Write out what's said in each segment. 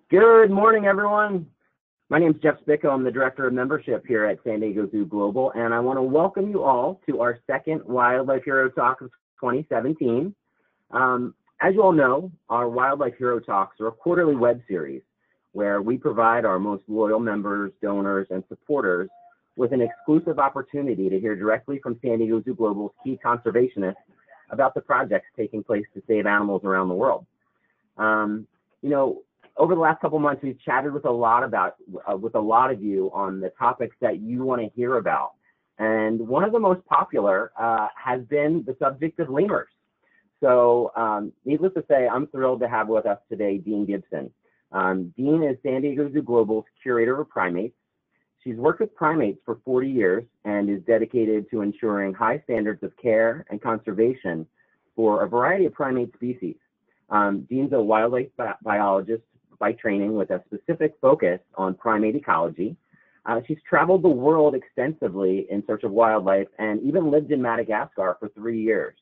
Good morning, everyone. My name is Jeff Spicko. I'm the Director of Membership here at San Diego Zoo Global, and I want to welcome you all to our second Wildlife Hero Talk of 2017. As you all know, our Wildlife Hero Talks are a quarterly web series where we provide our most loyal members, donors, and supporters with an exclusive opportunity to hear directly from San Diego Zoo Global's key conservationists about the projects taking place to save animals around the world. Over the last couple months, we've chatted with a lot of you on the topics that you want to hear about. And one of the most popular has been the subject of lemurs. So needless to say, I'm thrilled to have with us today Dean Gibson. Dean is San Diego Zoo Global's Curator of Primates. She's worked with primates for 40 years and is dedicated to ensuring high standards of care and conservation for a variety of primate species. Dean's a wildlife biologist by training with a specific focus on primate ecology. She's traveled the world extensively in search of wildlife and even lived in Madagascar for 3 years.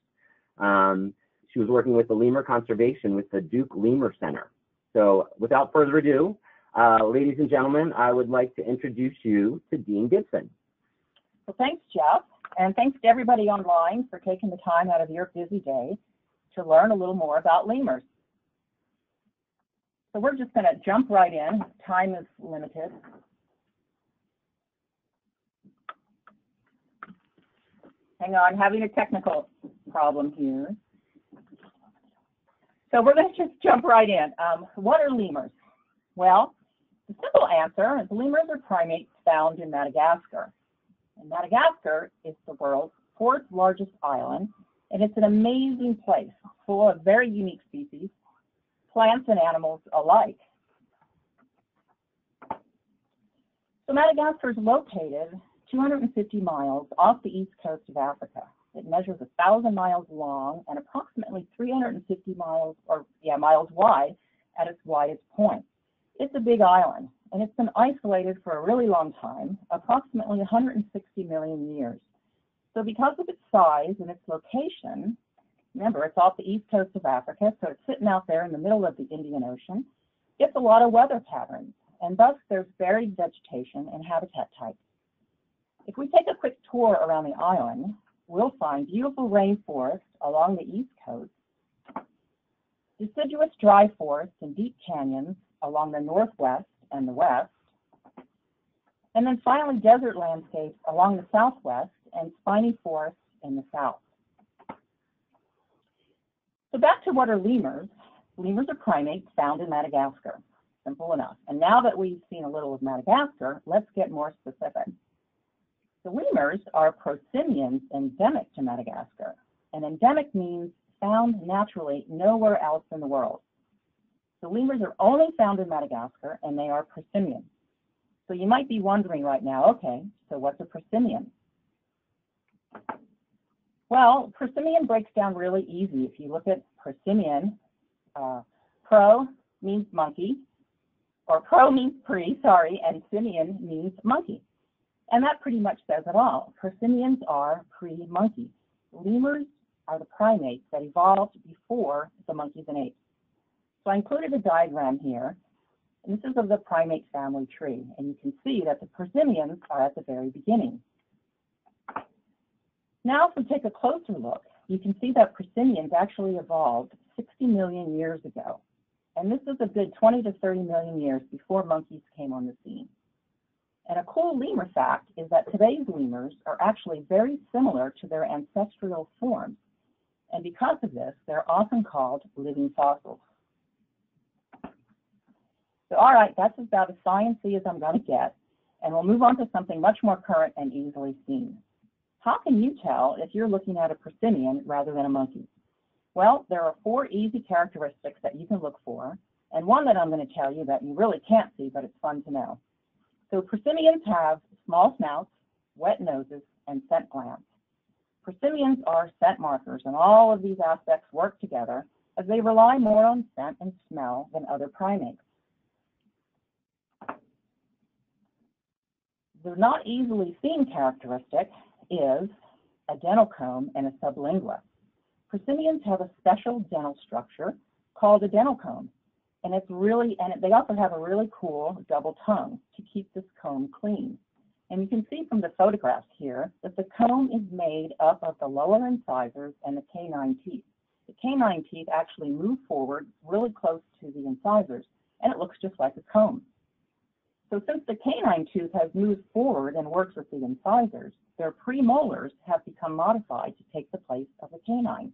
She was working with the lemur conservation with the Duke Lemur Center. So without further ado, ladies and gentlemen, I would like to introduce you to Dean Gibson. Well, thanks, Jeff, and thanks to everybody online for taking the time out of your busy day to learn a little more about lemurs. So we're just going to jump right in. Time is limited. Hang on, having a technical problem here. So we're going to just jump right in. What are lemurs? Well, the simple answer is lemurs are primates found in Madagascar. And Madagascar is the world's 4th largest island, and it's an amazing place full of very unique species, plants and animals alike. So Madagascar is located 250 miles off the east coast of Africa. It measures 1,000 miles long and approximately 350 miles wide at its widest point. It's a big island, and it's been isolated for a really long time, approximately 160 million years. So because of its size and its location, remember, it's off the east coast of Africa, so it's sitting out there in the middle of the Indian Ocean. It gets a lot of weather patterns, and thus there's varied vegetation and habitat types. If we take a quick tour around the island, we'll find beautiful rainforests along the east coast, deciduous dry forests and deep canyons along the northwest and the west, and then finally desert landscapes along the southwest and spiny forests in the south. So back to what are lemurs. Lemurs are primates found in Madagascar. Simple enough. And now that we've seen a little of Madagascar, let's get more specific. The lemurs are prosimians endemic to Madagascar. And endemic means found naturally nowhere else in the world. The lemurs are only found in Madagascar, and they are prosimians. So you might be wondering right now, okay, so what's a prosimian? Well, prosimian breaks down really easy. If you look at prosimian, pro means monkey, or pro means pre, sorry, and simian means monkey. And that pretty much says it all. Prosimians are pre-monkeys. Lemurs are the primates that evolved before the monkeys and apes. So I included a diagram here, and this is of the primate family tree, and you can see that the prosimians are at the very beginning. Now, if we take a closer look, you can see that prosimians actually evolved 60 million years ago. And this is a good 20 to 30 million years before monkeys came on the scene. And a cool lemur fact is that today's lemurs are actually very similar to their ancestral forms. And because of this, they're often called living fossils. So, all right, that's about as sciencey as I'm going to get. And we'll move on to something much more current and easily seen. How can you tell if you're looking at a prosimian rather than a monkey? Well, there are 4 easy characteristics that you can look for, and one that I'm going to tell you that you really can't see, but it's fun to know. So prosimians have small snouts, wet noses, and scent glands. Prosimians are scent markers, and all of these aspects work together as they rely more on scent and smell than other primates. The not easily seen characteristic is a dental comb and a sublingua. Prosimians have a special dental structure called a dental comb, And they also have a really cool double tongue to keep this comb clean. And you can see from the photographs here that the comb is made up of the lower incisors and the canine teeth. The canine teeth actually move forward really close to the incisors, and it looks just like a comb. So since the canine tooth has moved forward and works with the incisors, their premolars have become modified to take the place of the canine.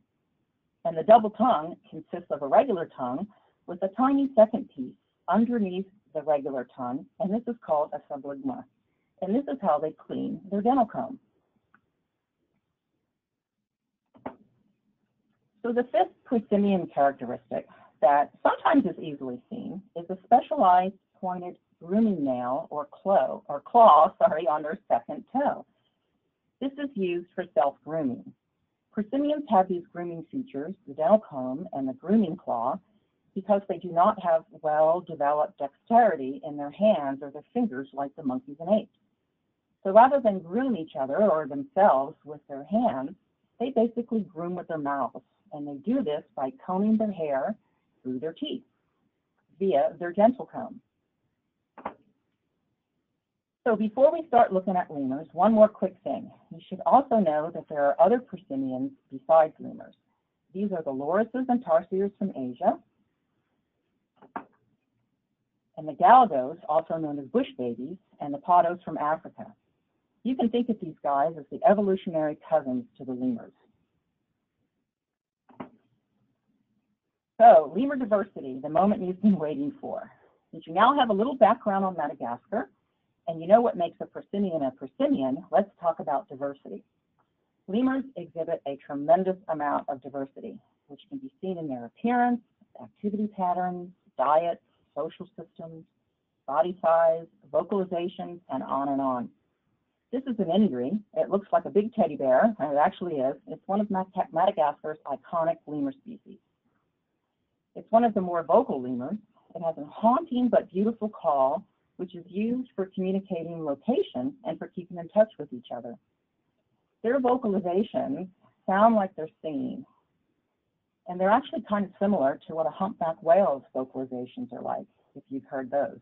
And the double tongue consists of a regular tongue with a tiny second piece underneath the regular tongue, and this is called a subligma. And this is how they clean their dental comb. So the fifth prosimian characteristic that sometimes is easily seen is a specialized pointed grooming nail or claw on their second toe. This is used for self-grooming. Prosimians have these grooming features, the dental comb and the grooming claw, because they do not have well-developed dexterity in their hands or their fingers like the monkeys and apes. So rather than groom each other or themselves with their hands, they basically groom with their mouths, and they do this by combing their hair through their teeth via their dental comb. So before we start looking at lemurs, one more quick thing. You should also know that there are other prosimians besides lemurs. These are the lorises and tarsiers from Asia, and the galgos, also known as bush babies, and the podos from Africa. You can think of these guys as the evolutionary cousins to the lemurs. So, lemur diversity, the moment you've been waiting for. Since you now have a little background on Madagascar, and you know what makes a prosimian, let's talk about diversity. Lemurs exhibit a tremendous amount of diversity, which can be seen in their appearance, activity patterns, diets, social systems, body size, vocalizations, and on and on. This is an imagery. It looks like a big teddy bear, and it actually is. It's one of Madagascar's iconic lemur species. It's one of the more vocal lemurs. It has a haunting but beautiful call, which is used for communicating location and for keeping in touch with each other. Their vocalizations sound like they're singing, and they're actually kind of similar to what a humpback whale's vocalizations are like, if you've heard those.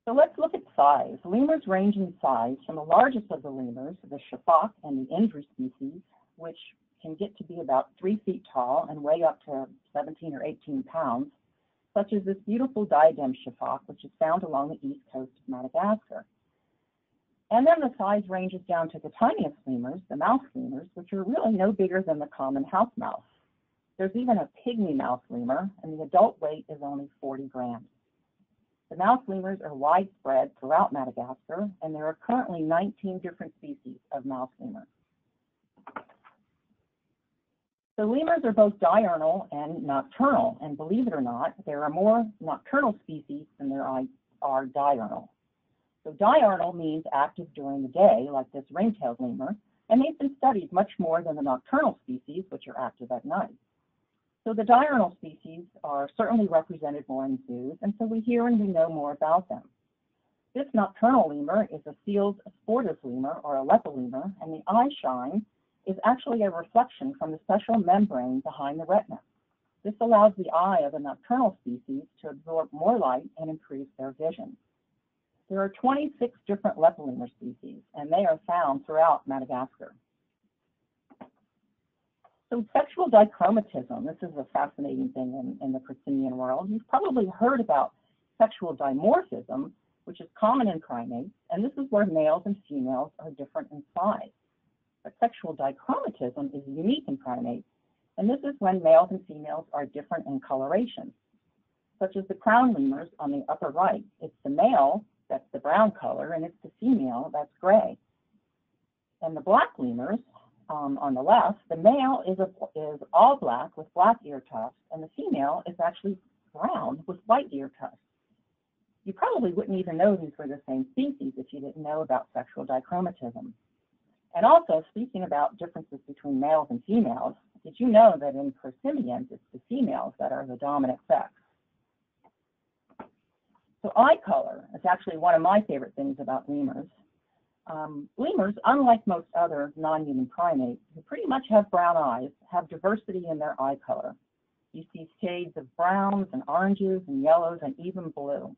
So let's look at size. Lemurs range in size from the largest of the lemurs, the shafak and the indri species, which can get to be about 3 feet tall and weigh up to 17 or 18 pounds, such as this beautiful diadem shafak, which is found along the east coast of Madagascar. And then the size ranges down to the tiniest lemurs, the mouse lemurs, which are really no bigger than the common house mouse. There's even a pygmy mouse lemur, and the adult weight is only 40 grams. The mouse lemurs are widespread throughout Madagascar, and there are currently 19 different species of mouse lemur. So lemurs are both diurnal and nocturnal, and believe it or not, there are more nocturnal species than there are diurnal. So diurnal means active during the day, like this ring-tailed lemur, and they've been studied much more than the nocturnal species, which are active at night. So the diurnal species are certainly represented more in zoos, and so we hear and we know more about them. This nocturnal lemur is a Seal's sportive lemur, or a lepolemur, and the eye shine is actually a reflection from the special membrane behind the retina. This allows the eye of a nocturnal species to absorb more light and improve their vision. There are 26 different lepolemur species, and they are found throughout Madagascar. So sexual dichromatism, this is a fascinating thing in the prosimian world. You've probably heard about sexual dimorphism, which is common in primates, and this is where males and females are different in size. But sexual dichromatism is unique in primates, and this is when males and females are different in coloration, such as the crown lemurs on the upper right. It's the male that's the brown color, and it's the female that's gray. And the black lemurs on the left, the male is all black with black ear tufts, and the female is actually brown with white ear tufts. You probably wouldn't even know these were the same species if you didn't know about sexual dichromatism. And also, speaking about differences between males and females, did you know that in prosimians, it's the females that are the dominant sex? So eye color is actually one of my favorite things about lemurs. Lemurs, unlike most other non-human primates, who pretty much have brown eyes, have diversity in their eye color. You see shades of browns and oranges and yellows and even blue.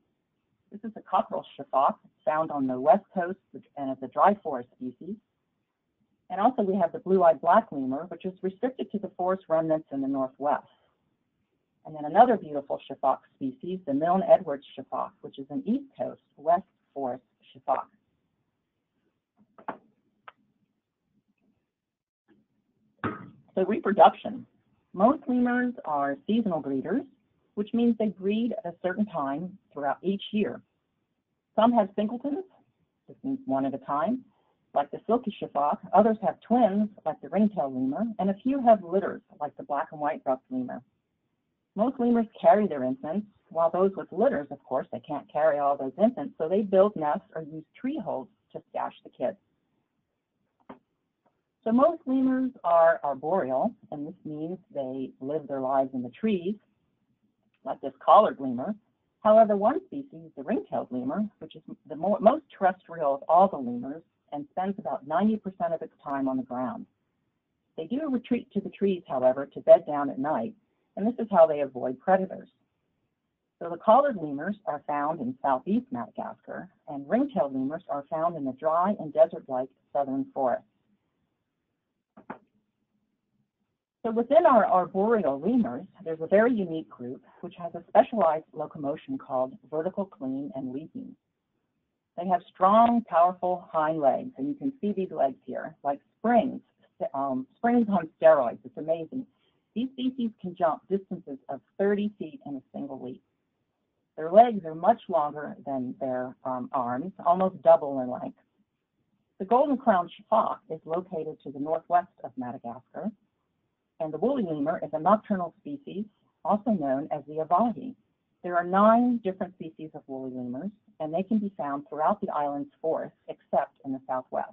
This is a cockerel shafak found on the west coast and is a dry forest species. And also we have the blue-eyed black lemur, which is restricted to the forest remnants in the northwest. And then another beautiful shafak species, the Milne-Edwards shafak, which is an east coast west forest shafak. So reproduction. Most lemurs are seasonal breeders, which means they breed at a certain time throughout each year. Some have singletons, this means one at a time, like the silky shafak. Others have twins, like the ringtail lemur, and a few have litters, like the black and white ruffed lemur. Most lemurs carry their infants, while those with litters, of course, they can't carry all those infants, so they build nests or use tree holes to stash the kids. So most lemurs are arboreal, and this means they live their lives in the trees, like this collared lemur. However, one species, the ring-tailed lemur, which is the most terrestrial of all the lemurs, and spends about 90% of its time on the ground. They do retreat to the trees, however, to bed down at night, and this is how they avoid predators. So the collared lemurs are found in southeast Madagascar, and ring-tailed lemurs are found in the dry and desert-like southern forests. So within our arboreal lemurs, there's a very unique group which has a specialized locomotion called vertical clean and leaping. They have strong, powerful hind legs, and you can see these legs here, like springs on steroids. It's amazing. These species can jump distances of 30 feet in a single leap. Their legs are much longer than their arms, almost double in length. The golden-crowned shafak is located to the northwest of Madagascar, and the woolly lemur is a nocturnal species, also known as the avahi. There are 9 different species of woolly lemurs, and they can be found throughout the island's forests, except in the southwest.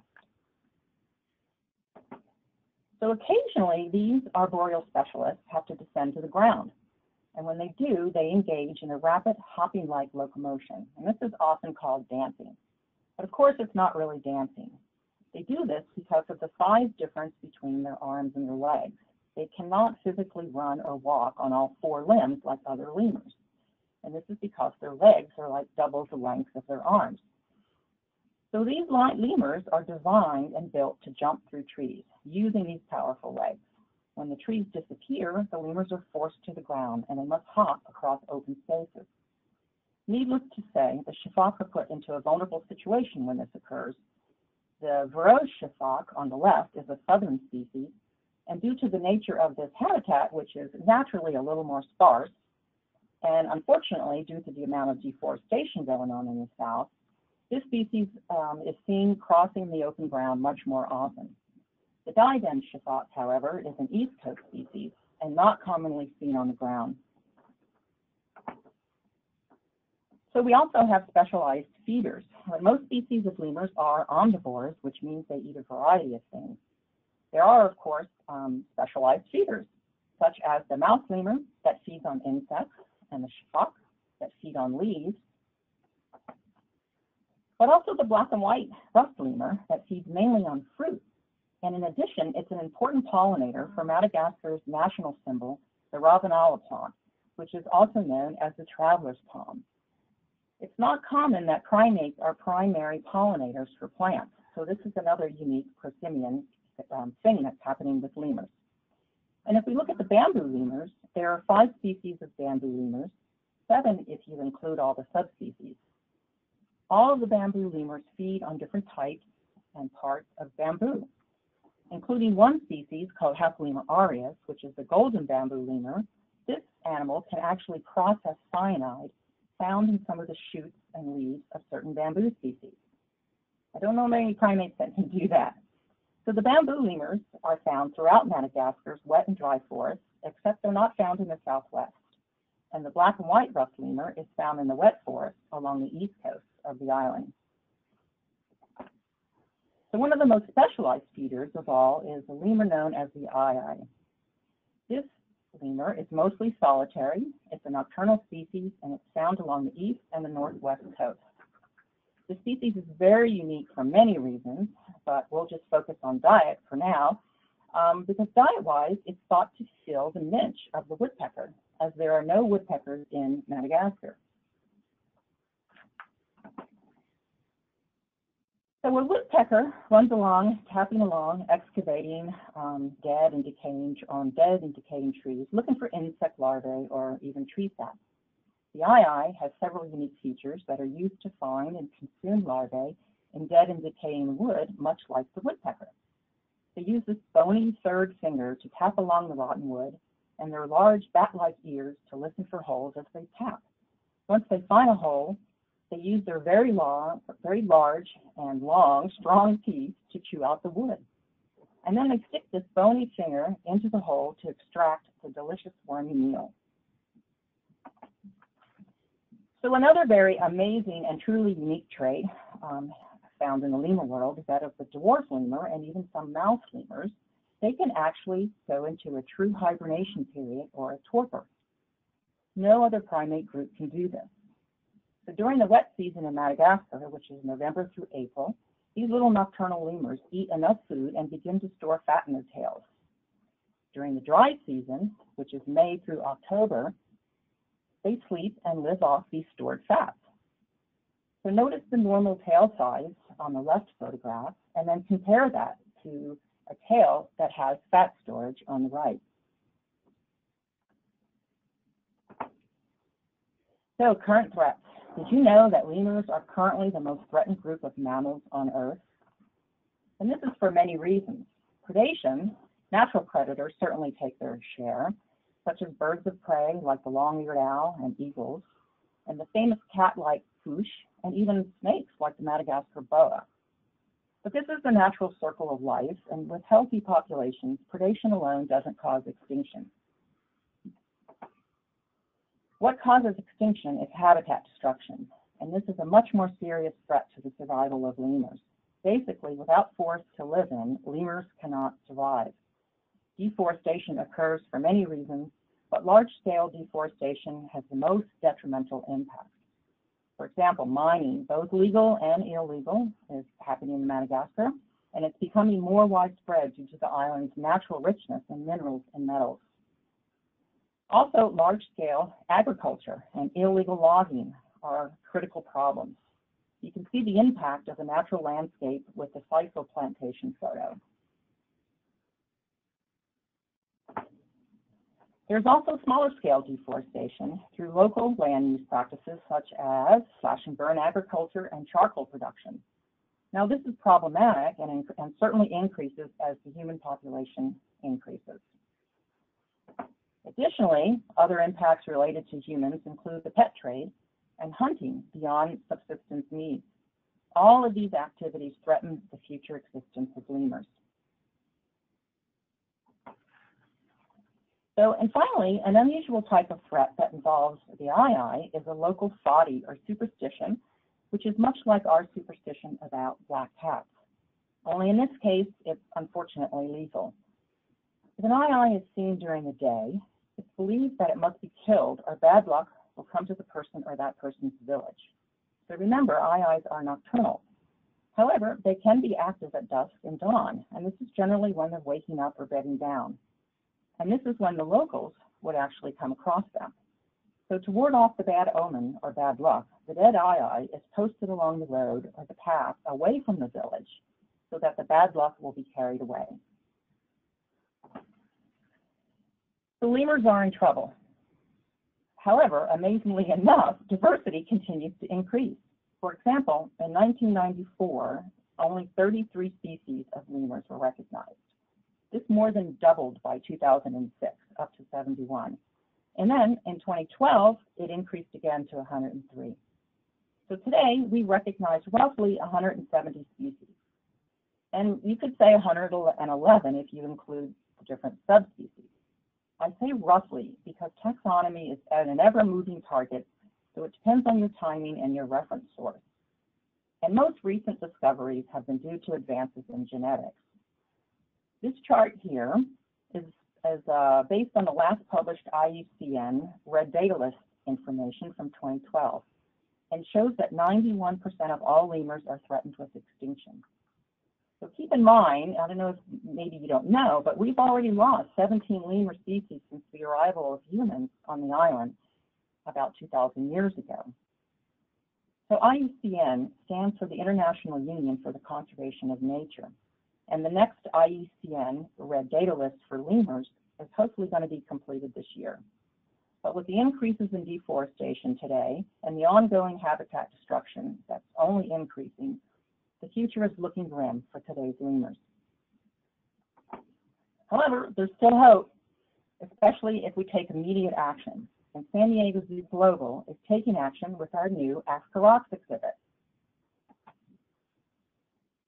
So occasionally, these arboreal specialists have to descend to the ground. And when they do, they engage in a rapid hopping-like locomotion. And this is often called dancing. But of course, it's not really dancing. They do this because of the size difference between their arms and their legs. They cannot physically run or walk on all 4 limbs like other lemurs. And this is because their legs are like double the length of their arms. So these lemurs are designed and built to jump through trees using these powerful legs. When the trees disappear, the lemurs are forced to the ground and they must hop across open spaces. Needless to say, the shafak are put into a vulnerable situation when this occurs. The Verreaux's shafak on the left is a southern species, and due to the nature of this habitat, which is naturally a little more sparse, and unfortunately due to the amount of deforestation going on in the south, this species is seen crossing the open ground much more often. The diadem shafak, however, is an east coast species and not commonly seen on the ground. So we also have specialized feeders. Most species of lemurs are omnivores, which means they eat a variety of things. There are, of course, specialized feeders, such as the mouse lemur that feeds on insects and the shafak that feed on leaves, but also the black and white ruffed lemur that feeds mainly on fruit. And in addition, it's an important pollinator for Madagascar's national symbol, the ravenala plant, which is also known as the traveler's palm. It's not common that primates are primary pollinators for plants, so this is another unique prosimian thing that's happening with lemurs. And if we look at the bamboo lemurs, there are 5 species of bamboo lemurs, 7 if you include all the subspecies. All of the bamboo lemurs feed on different types and parts of bamboo, including one species called Hapelema aureus, which is the golden bamboo lemur. This animal can actually process cyanide found in some of the shoots and leaves of certain bamboo species. I don't know many primates that can do that. So the bamboo lemurs are found throughout Madagascar's wet and dry forests, except they're not found in the southwest. And the black and white ruffed lemur is found in the wet forest along the east coast of the island. So one of the most specialized feeders of all is a lemur known as the ii. This lemur is mostly solitary. It's a nocturnal species, and it's found along the east and the northwest coast. The species is very unique for many reasons, but we'll just focus on diet for now. because diet-wise, it's thought to fill the niche of the woodpecker, as there are no woodpeckers in Madagascar. So a woodpecker runs along, tapping along, excavating dead and decaying trees, looking for insect larvae or even tree sap. The ii has several unique features that are used to find and consume larvae in dead and decaying wood, much like the woodpecker. They use this bony third finger to tap along the rotten wood, and their large bat-like ears to listen for holes as they tap. Once they find a hole, they use their very large and long, strong teeth to chew out the wood. And then they stick this bony finger into the hole to extract the delicious wormy meal. So another very amazing and truly unique trait found in the lemur world is that of the dwarf lemur and even some mouse lemurs. They can actually go into a true hibernation period or a torpor. No other primate group can do this. So during the wet season in Madagascar, which is November through April, these little nocturnal lemurs eat enough food and begin to store fat in their tails. During the dry season, which is May through October, they sleep and live off these stored fats. So notice the normal tail size on the left photograph, and then compare that to a tail that has fat storage on the right. So current threats. Did you know that lemurs are currently the most threatened group of mammals on Earth? And this is for many reasons. Predation, natural predators certainly take their share, such as birds of prey like the long-eared owl and eagles, and the famous cat-like fouche, and even snakes like the Madagascar boa. But this is the natural circle of life, and with healthy populations, predation alone doesn't cause extinction. What causes extinction is habitat destruction, and this is a much more serious threat to the survival of lemurs. Basically, without forests to live in, lemurs cannot survive. Deforestation occurs for many reasons, but large-scale deforestation has the most detrimental impact. For example, mining, both legal and illegal, is happening in Madagascar, and it's becoming more widespread due to the island's natural richness in minerals and metals. Also, large-scale agriculture and illegal logging are critical problems. You can see the impact of the natural landscape with the sisal plantation photo. There's also smaller-scale deforestation through local land use practices such as slash-and-burn agriculture and charcoal production. Now, this is problematic and certainly increases as the human population increases. Additionally, other impacts related to humans include the pet trade and hunting beyond subsistence needs. All of these activities threaten the future existence of lemurs. So, and finally, an unusual type of threat that involves the ii is a local sati or superstition, which is much like our superstition about black cats. Only in this case, it's unfortunately lethal. If an ii is seen during the day, it's believed that it must be killed or bad luck will come to the person or that person's village. So remember, iis are nocturnal. However, they can be active at dusk and dawn, and this is generally when they're waking up or bedding down. And this is when the locals would actually come across them. So to ward off the bad omen or bad luck, the dead ii is posted along the road or the path away from the village so that the bad luck will be carried away. The lemurs are in trouble. However, amazingly enough, diversity continues to increase. For example, in 1994, only 33 species of lemurs were recognized. This more than doubled by 2006, up to 71. And then in 2012, it increased again to 103. So today, we recognize roughly 170 species. And you could say 111 if you include the different subspecies. I say roughly because taxonomy is an ever-moving target, so it depends on your timing and your reference source. And most recent discoveries have been due to advances in genetics. This chart here is based on the last published IUCN Red Data List information from 2012 and shows that 91% of all lemurs are threatened with extinction. So keep in mind, I don't know if maybe you don't know, but we've already lost 17 lemur species since the arrival of humans on the island about 2,000 years ago. So IUCN stands for the International Union for the Conservation of Nature. And the next IUCN Red Data List for lemurs is hopefully going to be completed this year. But with the increases in deforestation today and the ongoing habitat destruction that's only increasing, the future is looking grim for today's lemurs. However, there's still hope, especially if we take immediate action. And San Diego Zoo Global is taking action with our new Africa Rocks exhibit.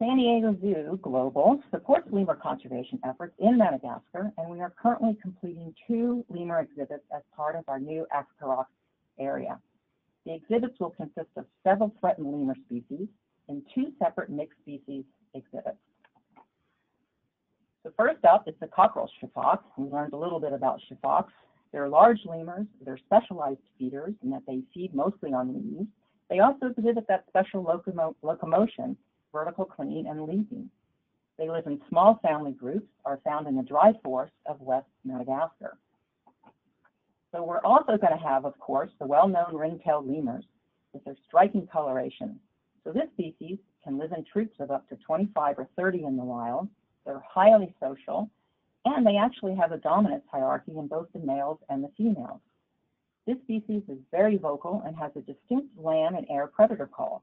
San Diego Zoo Global supports lemur conservation efforts in Madagascar, and we are currently completing 2 lemur exhibits as part of our new Africa Rocks area. The exhibits will consist of several threatened lemur species in 2 separate mixed species exhibits. So first up is the cockerel shiffox. We learned a little bit about shiffox. They're large lemurs. They're specialized feeders in that they feed mostly on leaves. They also exhibit that special locomotion, vertical cleaning and leaping. They live in small family groups, are found in the dry forests of West Madagascar. So we're also going to have, of course, the well-known ring-tailed lemurs with their striking coloration. So this species can live in troops of up to 25 or 30 in the wild. They're highly social, and they actually have a dominance hierarchy in both the males and the females. This species is very vocal and has a distinct land and air predator call.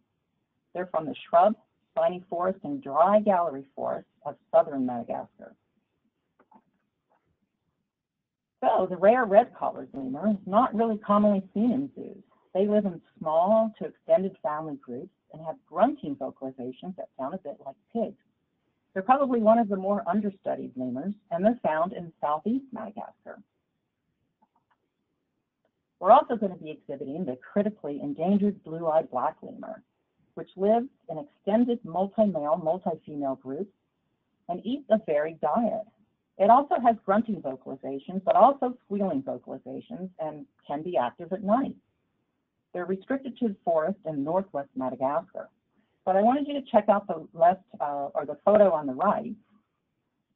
They're from the shrub, spiny forest, and dry gallery forests of southern Madagascar. So the rare red-collared lemur is not really commonly seen in zoos. They live in small to extended family groups and have grunting vocalizations that sound a bit like pigs. They're probably one of the more understudied lemurs, and they're found in southeast Madagascar. We're also going to be exhibiting the critically endangered blue-eyed black lemur, which lives in extended multi-male, multi-female groups and eats a varied diet. It also has grunting vocalizations, but also squealing vocalizations, and can be active at night. They're restricted to the forest in northwest Madagascar. But I wanted you to check out the left, or the photo on the right.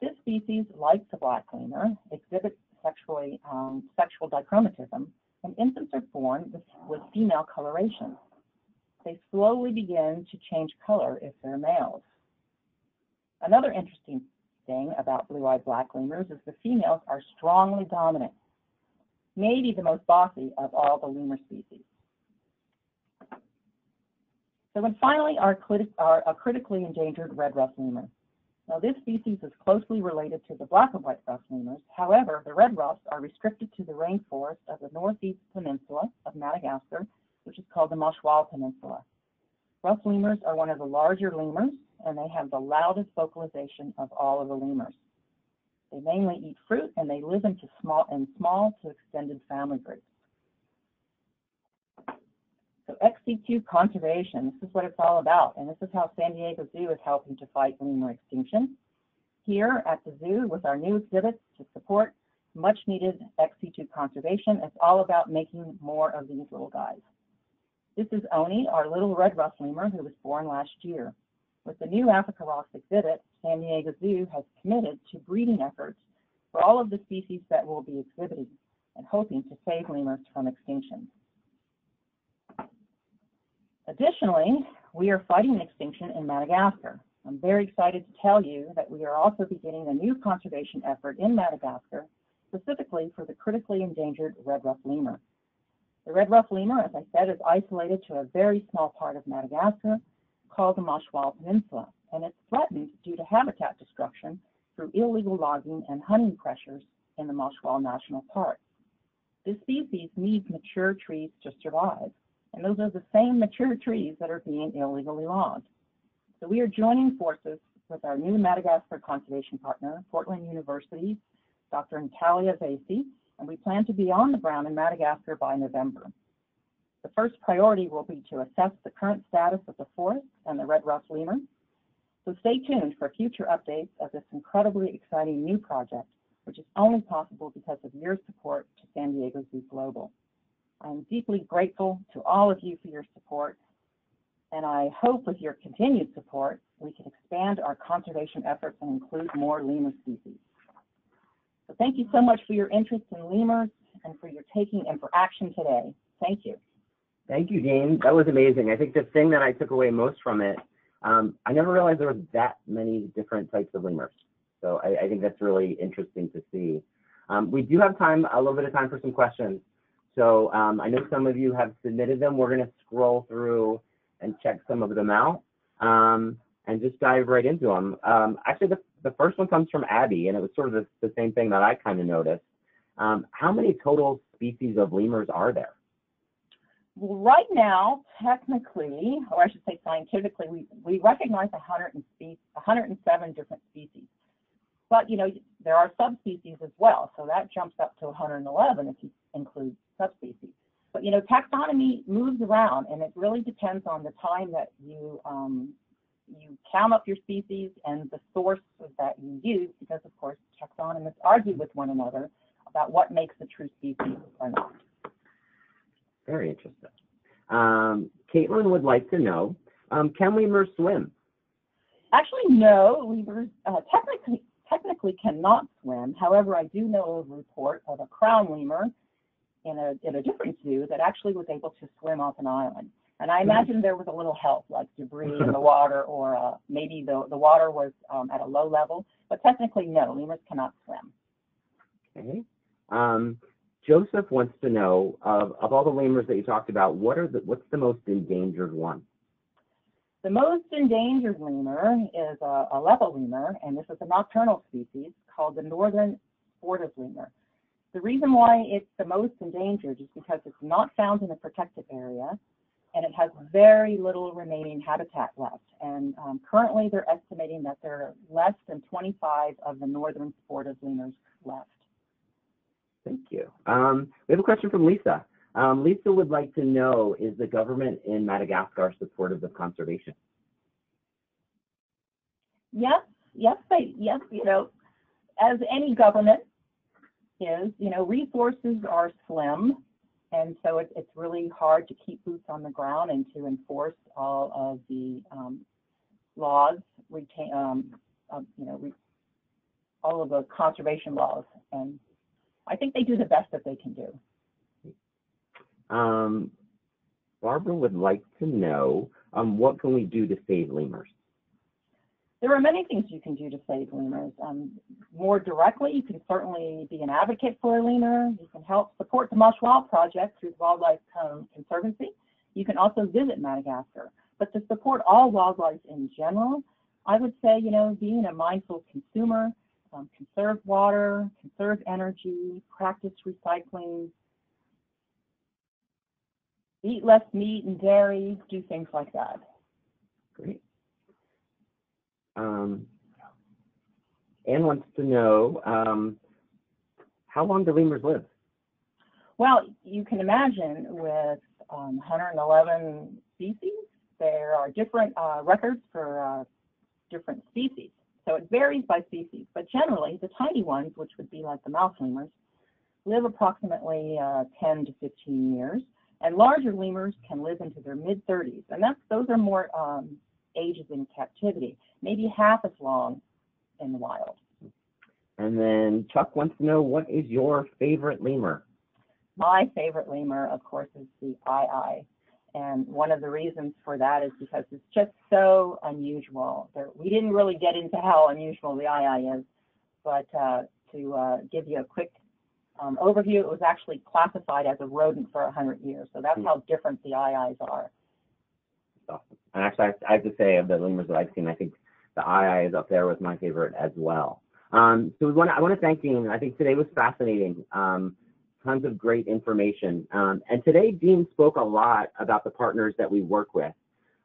This species, like the black lemur, exhibits sexual dichromatism, and infants are born with female coloration. They slowly begin to change color if they're males. Another interesting thing about blue-eyed black lemurs is the females are strongly dominant, maybe the most bossy of all the lemur species. So and finally, our critically endangered red-ruffed lemur. Now this species is closely related to the black and white ruffed lemurs. However, the red ruffs are restricted to the rainforest of the northeast peninsula of Madagascar, which is called the Moshwal Peninsula. Ruffed lemurs are one of the larger lemurs, and they have the loudest vocalization of all of the lemurs. They mainly eat fruit, and they live in small to extended family groups. So XC2 conservation, this is what it's all about, and this is how San Diego Zoo is helping to fight lemur extinction. Here at the zoo with our new exhibits to support much needed XC2 conservation, it's all about making more of these little guys. This is Oni, our little red-ruffed lemur who was born last year. With the new Africa Rocks exhibit, San Diego Zoo has committed to breeding efforts for all of the species that will be exhibited and hoping to save lemurs from extinction. Additionally, we are fighting extinction in Madagascar. I'm very excited to tell you that we are also beginning a new conservation effort in Madagascar, specifically for the critically endangered red-ruffed lemur. The red-ruffed lemur, as I said, is isolated to a very small part of Madagascar called the Moshwal Peninsula, and it's threatened due to habitat destruction through illegal logging and hunting pressures in the Moshwal National Park. This species needs mature trees to survive, and those are the same mature trees that are being illegally logged. So we are joining forces with our new Madagascar conservation partner, Portland University's Dr. Natalia Vasey, and we plan to be on the ground in Madagascar by November. The first priority will be to assess the current status of the forest and the red-ruffed lemur. So stay tuned for future updates of this incredibly exciting new project, which is only possible because of your support to San Diego Zoo Global. I am deeply grateful to all of you for your support. And I hope with your continued support, we can expand our conservation efforts and include more lemur species. So thank you so much for your interest in lemurs and for your taking and for action today. Thank you. Thank you, Dean. That was amazing. I think the thing that I took away most from it, I never realized there were that many different types of lemurs. So I think that's really interesting to see. We do have time, a little bit of time for some questions. So I know some of you have submitted them. We're going to scroll through and check some of them out and just dive right into them. Actually, the first one comes from Abby, and it was sort of the same thing that I kind of noticed. How many total species of lemurs are there? Well, right now, technically, or I should say scientifically, we recognize 107 different species. But, you know, there are subspecies as well, so that jumps up to 111 if you include subspecies. But, you know, taxonomy moves around, and it really depends on the time that you count up your species and the sources that you use, because, of course, taxonomists argue with one another about what makes a true species or not. Very interesting. Caitlin would like to know, can lemurs swim? Actually, no. Lemurs technically cannot swim. However, I do know of a report of a crown lemur in a different zoo that actually was able to swim off an island. And I imagine there was a little help, like debris in the water, or maybe the water was at a low level. But technically, no, lemurs cannot swim. Okay. Joseph wants to know, of all the lemurs that you talked about, what's the most endangered one? The most endangered lemur is a leopard lemur, and this is a nocturnal species called the northern sportive lemur. The reason why it's the most endangered is because it's not found in a protected area, and it has very little remaining habitat left. And currently, they're estimating that there are less than 25 of the northern sportive lemurs left. Thank you. We have a question from Lisa. Lisa would like to know, is the government in Madagascar supportive of conservation? Yes, you know, as any government is, you know, resources are slim, and so it's really hard to keep boots on the ground and to enforce all of the laws, all of the conservation laws, and I think they do the best that they can do. Barbara would like to know, what can we do to save lemurs? There are many things you can do to save lemurs. More directly, you can certainly be an advocate for a lemur. You can help support the Marsh Wild Project through the Wildlife Conservancy. You can also visit Madagascar. But to support all wildlife in general, I would say, you know, being a mindful consumer, conserve water, conserve energy, practice recycling, eat less meat and dairy, do things like that. Great. Anne wants to know, how long do lemurs live? Well, you can imagine with 111 species, there are different records for different species. So it varies by species, but generally the tiny ones, which would be like the mouse lemurs, live approximately 10 to 15 years, and larger lemurs can live into their mid-30s, and those are more ages in captivity, maybe half as long in the wild. And then Chuck wants to know, what is your favorite lemur? My favorite lemur, of course, is the ii. And one of the reasons for that is because it's just so unusual. We didn't really get into how unusual the ii is, but to give you a quick overview, it was actually classified as a rodent for 100 years. So that's how different the iis are. Awesome. And actually, I have to say, of the lemurs that I've seen, I think the ii is up there with my favorite as well. So I want to thank Dean. I think today was fascinating. Tons of great information. And today, Dean spoke a lot about the partners that we work with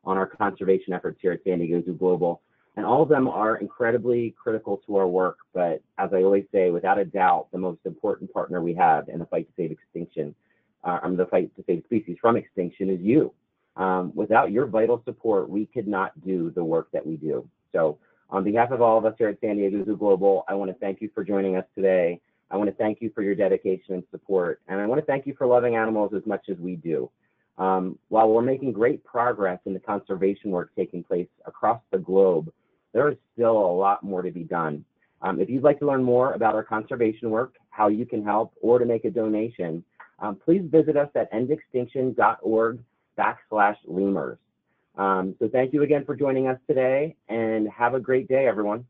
on our conservation efforts here at San Diego Zoo Global. And all of them are incredibly critical to our work. But as I always say, without a doubt, the most important partner we have in the fight to save extinction, the fight to save species from extinction, is you. Without your vital support, we could not do the work that we do. So on behalf of all of us here at San Diego Zoo Global, I want to thank you for joining us today. I want to thank you for your dedication and support. And I want to thank you for loving animals as much as we do. While we're making great progress in the conservation work taking place across the globe, there is still a lot more to be done. If you'd like to learn more about our conservation work, how you can help, or to make a donation, please visit us at endextinction.org/lemurs. So thank you again for joining us today, and have a great day, everyone.